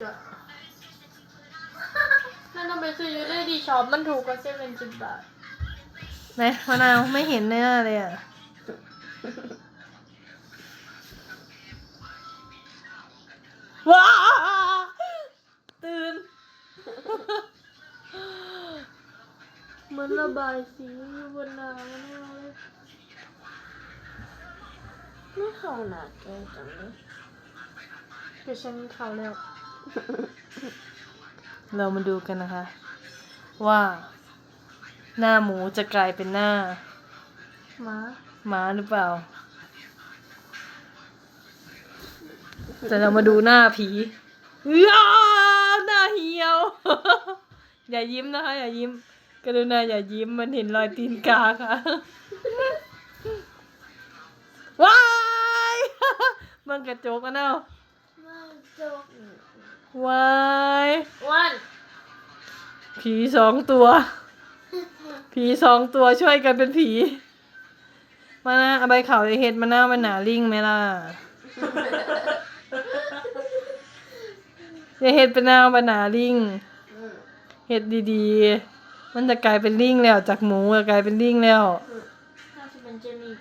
นั่นต้องไปซื้อยูได้ดีช็อปมันถูกกว่า70 บาทไหนมะนาวไม่เห็นแน่เลยอ่ะว้าตื่น เหมือนระบายสีอยู่บนหน้ามันเลยไม่เข้าหนาแกจังเลยคือฉันเข้าแล้ว เรามาดูกันนะคะ ว่าหน้าหมูจะกลายเป็นหน้า มา หมาหรือเปล่า แต่เรามาดูหน้าผีอ้าวหน้าเหี่ยว อย่ายิ้มนะคะอย่ายิ้มกรุณาอย่ายิ้มมันเห็นรอยตีนกาค่ะ ว้าย มันกระจกกันเอา ไม่จบ ว้าย วัน ผี2 ตัว ผี2 ตัวช่วยกันเป็นผี มานะเอาใบเขาจะเห็ดมาหน้ามันหนาลิงไหมล่ะ อย่าเห็ดเป็นหน้ามันหนาลิงเห็ดดีๆ มันจะกลายเป็นลิงแล้วจากหมูจะกลายเป็นลิงแล้ว น่าจะเป็นเจนี่